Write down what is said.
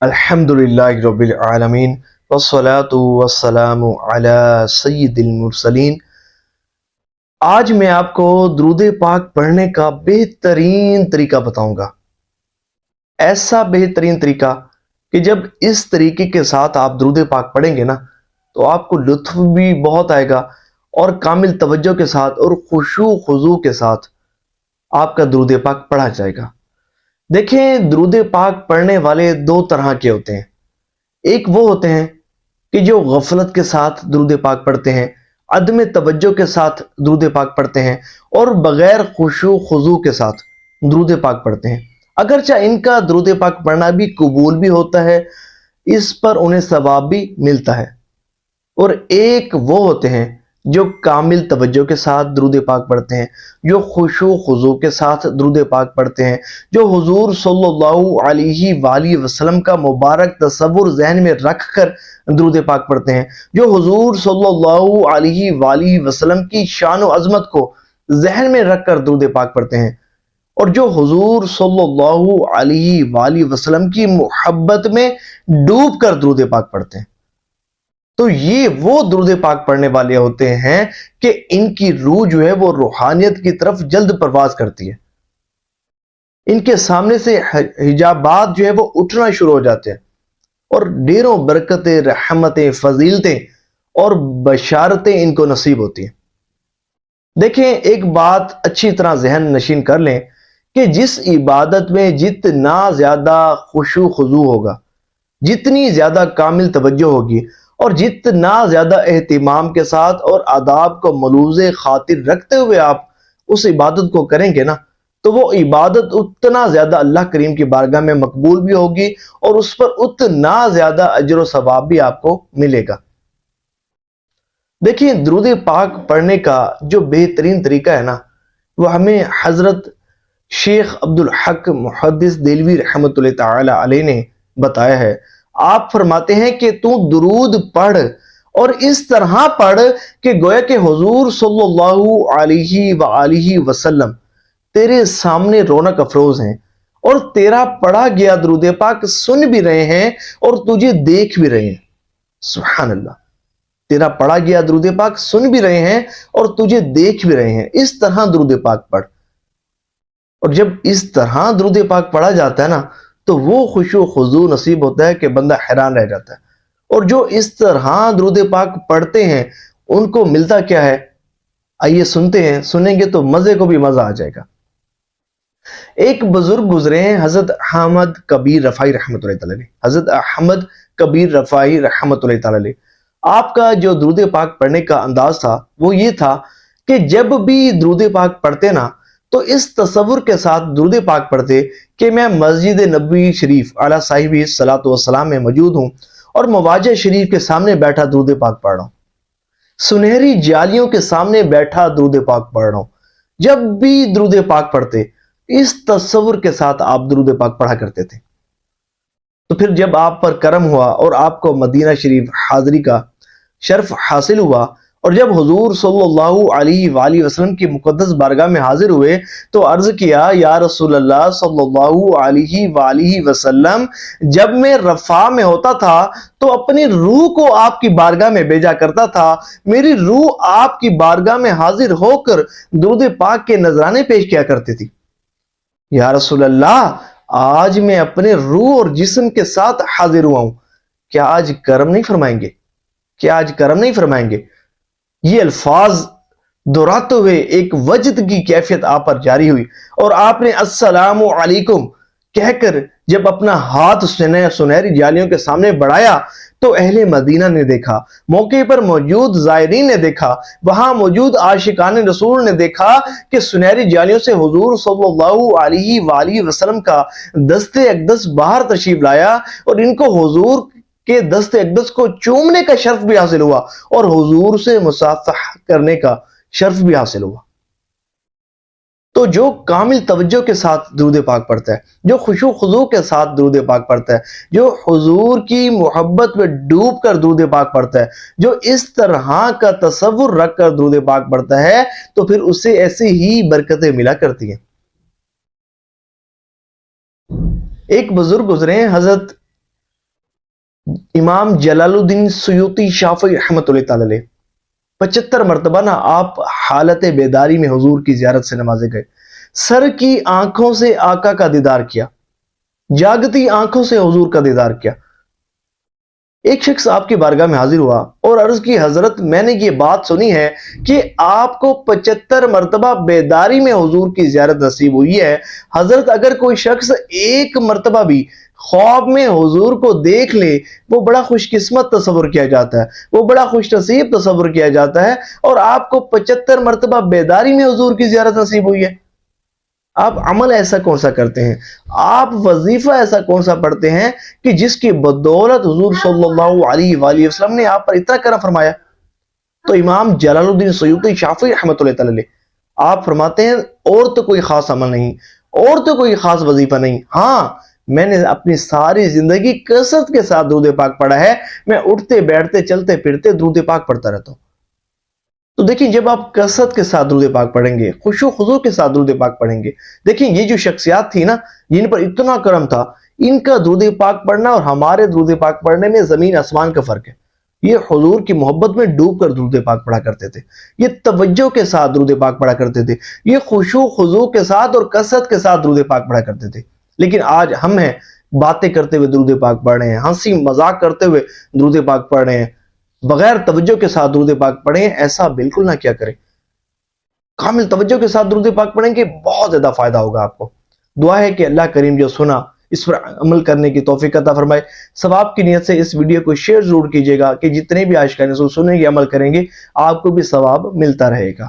الحمدللہ رب العالمین والصلاة والسلام علی سید المرسلین۔ آج میں آپ کو درود پاک پڑھنے کا بہترین طریقہ بتاؤں گا۔ ایسا بہترین طریقہ کہ جب اس طریقے کے ساتھ آپ درود پاک پڑھیں گے نا تو آپ کو لطف بھی بہت آئے گا، اور کامل توجہ کے ساتھ اور خشوع و خضوع کے ساتھ آپ کا درود پاک پڑھا جائے گا۔ دیکھیں، درود پاک پڑھنے والے دو طرح کے ہوتے ہیں۔ ایک وہ ہوتے ہیں کہ جو غفلت کے ساتھ درود پاک پڑھتے ہیں، عدم توجہ کے ساتھ درود پاک پڑھتے ہیں، اور بغیر خشوع و خضوع کے ساتھ درود پاک پڑھتے ہیں۔ اگرچہ ان کا درود پاک پڑھنا بھی قبول بھی ہوتا ہے، اس پر انہیں ثواب بھی ملتا ہے۔ اور ایک وہ ہوتے ہیں جو کامل توجہ کے ساتھ درود پاک پڑھتے ہیں، جو خشوع و خضوع کے ساتھ درود پاک پڑھتے ہیں، جو حضور صلی اللہ علیہ وآلہ وسلم کا مبارک تصور ذہن میں رکھ کر درود پاک پڑھتے ہیں، جو حضور صلی اللہ علیہ وآلہ وسلم کی شان و عظمت کو ذہن میں رکھ کر درود پاک پڑھتے ہیں، اور جو حضور صلی اللہ علیہ وآلہ وسلم کی محبت میں ڈوب کر درود پاک پڑھتے ہیں۔ تو یہ وہ درود پاک پڑھنے والے ہوتے ہیں کہ ان کی روح جو ہے وہ روحانیت کی طرف جلد پرواز کرتی ہے۔ ان کے سامنے سے حجابات جو ہے وہ اٹھنا شروع ہو جاتے ہیں، اور ڈھیروں برکتیں، رحمتیں، فضیلتیں اور بشارتیں ان کو نصیب ہوتی ہیں۔ دیکھیں، ایک بات اچھی طرح ذہن نشین کر لیں کہ جس عبادت میں جتنا زیادہ خشوع خضوع ہوگا، جتنی زیادہ کامل توجہ ہوگی، اور جتنا زیادہ اہتمام کے ساتھ اور آداب کو ملوز خاطر رکھتے ہوئے آپ اس عبادت کو کریں گے نا، تو وہ عبادت اتنا زیادہ اللہ کریم کی بارگاہ میں مقبول بھی ہوگی، اور اس پر اتنا زیادہ اجر و ثواب بھی آپ کو ملے گا۔ دیکھیں، درود پاک پڑھنے کا جو بہترین طریقہ ہے نا، وہ ہمیں حضرت شیخ عبدالحق محدث دہلوی رحمۃ اللہ تعالی علیہ نے بتایا ہے۔ آپ فرماتے ہیں کہ تو درود پڑھ، اور اس طرح پڑھ کہ گویا کہ حضور صلی اللہ علیہ وآلہ وسلم تیرے سامنے رونق افروز ہیں، اور تیرا پڑھا گیا درود پاک سن بھی رہے ہیں اور تجھے دیکھ بھی رہے ہیں۔ سبحان اللہ، تیرا پڑھا گیا درود پاک سن بھی رہے ہیں اور تجھے دیکھ بھی رہے ہیں۔ اس طرح درود پاک پڑھ، اور جب اس طرح درود پاک پڑھا جاتا ہے نا تو وہ خشوع و خضوع نصیب ہوتا ہے کہ بندہ حیران رہ جاتا ہے۔ اور جو اس طرح درود پاک پڑھتے ہیں ان کو ملتا کیا ہے، آئیے سنتے ہیں، سنیں گے تو مزے کو بھی مزہ آ جائے گا۔ ایک بزرگ گزرے ہیں، حضرت احمد کبیر رفاعی رحمۃ اللہ تعالی علیہ۔ حضرت احمد کبیر رفاعی رحمۃ اللہ تعالی علیہ، آپ کا جو درود پاک پڑھنے کا انداز تھا وہ یہ تھا کہ جب بھی درود پاک پڑھتے نا تو اس تصور کے ساتھ درود پاک پڑھتے کہ میں مسجد نبوی شریف علی صاحب الصلاۃ والسلام میں موجود ہوں، اور مواجہ شریف کے سامنے بیٹھا درود پاک پڑھ رہا ہوں، سنہری جالیوں کے سامنے بیٹھا درود پاک پڑھ رہا ہوں۔ جب بھی درود پاک پڑھتے اس تصور کے ساتھ آپ درود پاک پڑھا کرتے تھے۔ تو پھر جب آپ پر کرم ہوا اور آپ کو مدینہ شریف حاضری کا شرف حاصل ہوا، اور جب حضور صلی اللہ علیہ وآلہ وسلم کی مقدس بارگاہ میں حاضر ہوئے تو عرض کیا، یا رسول اللہ صلی اللہ علیہ وآلہ وسلم، جب میں رفاع میں ہوتا تھا تو اپنی روح کو آپ کی بارگاہ میں بھیجا کرتا تھا، میری روح آپ کی بارگاہ میں حاضر ہو کر درود پاک کے نذرانے پیش کیا کرتی تھی۔ یا رسول اللہ، آج میں اپنے روح اور جسم کے ساتھ حاضر ہوا ہوں، کیا آج کرم نہیں فرمائیں گے؟ کیا آج کرم نہیں فرمائیں گے؟ یہ الفاظ دہراتے ہوئے ایک وجد کی کیفیت آپ پر جاری ہوئی، اور آپ نے السلام علیکم کہہ کر جب اپنا ہاتھ سنہری جالیوں کے سامنے بڑھایا تو اہل مدینہ نے دیکھا، موقع پر موجود زائرین نے دیکھا، وہاں موجود عاشقان رسول نے دیکھا کہ سنہری جالیوں سے حضور صلی اللہ علیہ وآلہ وسلم کا دست اقدس باہر تشریف لایا، اور ان کو حضور کہ دست اقدس کو چومنے کا شرف بھی حاصل ہوا، اور حضور سے مصافحہ کرنے کا شرف بھی حاصل ہوا۔ تو جو کامل توجہ کے ساتھ درود پاک پڑھتا ہے، جو خشوع خضوع کے ساتھ درود پاک پڑھتا ہے، جو حضور کی محبت میں ڈوب کر درود پاک پڑھتا ہے، جو اس طرح کا تصور رکھ کر درود پاک پڑھتا ہے، تو پھر اسے ایسی ہی برکتیں ملا کرتی ہیں۔ ایک بزرگ گزرے ہیں، حضرت امام جلال الدین سیوطی شافعی رحمۃ اللہ تعالی علیہ 75 مرتبہ نا آپ حالت بیداری میں حضور کی زیارت سے نوازے گئے، سر کی آنکھوں سے آقا کا دیدار کیا، جاگتی آنکھوں سے حضور کا دیدار کیا۔ ایک شخص آپ کی بارگاہ میں حاضر ہوا اور عرض کی، حضرت میں نے یہ بات سنی ہے کہ آپ کو 75 مرتبہ بیداری میں حضور کی زیارت نصیب ہوئی ہے، حضرت اگر کوئی شخص ایک مرتبہ بھی خواب میں حضور کو دیکھ لے وہ بڑا خوش قسمت تصور کیا جاتا ہے، وہ بڑا خوش نصیب تصور کیا جاتا ہے، اور آپ کو 75 مرتبہ بیداری میں حضور کی زیارت نصیب ہوئی ہے۔ آپ عمل ایسا کون سا کرتے ہیں، آپ وظیفہ ایسا کون سا پڑھتے ہیں کہ جس کی بدولت حضور صلی اللہ علیہ وآلہ وسلم نے آپ پر اتنا کرم فرمایا؟ تو امام جلال الدین سیوطی شافعی رحمۃ اللہ تعالی علیہ آپ فرماتے ہیں، اور تو کوئی خاص عمل نہیں، اور تو کوئی خاص وظیفہ نہیں، ہاں میں نے اپنی ساری زندگی کثرت کے ساتھ درود پاک پڑھا ہے، میں اٹھتے بیٹھتے چلتے پھرتے درود پاک پڑھتا رہتا ہوں۔ تو دیکھیں جب آپ کثرت کے ساتھ درود پاک پڑھیں گے، خشوع و خضوع کے ساتھ درود پاک پڑھیں گے، دیکھیں یہ جو شخصیات تھی نا جن پر اتنا کرم تھا، ان کا درود پاک پڑھنا اور ہمارے درود پاک پڑھنے میں زمین آسمان کا فرق ہے۔ یہ حضور کی محبت میں ڈوب کر درود پاک پڑھا کرتے تھے، یہ توجہ کے ساتھ درود پاک پڑھا کرتے تھے، یہ خشوع و خضوع کے ساتھ اور کثرت کے ساتھ درود پاک پڑھا کرتے تھے۔ لیکن آج ہم ہیں باتیں کرتے ہوئے درود پاک پڑھ رہے ہیں، ہنسی مذاق کرتے ہوئے درود پاک پڑھ رہے ہیں، بغیر توجہ کے ساتھ درود پاک پڑھیں۔ ایسا بالکل نہ کیا کریں، کامل توجہ کے ساتھ درود پاک پڑھیں گے، بہت زیادہ فائدہ ہوگا آپ کو۔ دعا ہے کہ اللہ کریم جو سنا اس پر عمل کرنے کی توفیق عطا فرمائے۔ ثواب کی نیت سے اس ویڈیو کو شیئر ضرور کیجیے گا کہ جتنے بھی عاشقان رسول سنیں گے عمل کریں گے آپ کو بھی ثواب ملتا رہے گا۔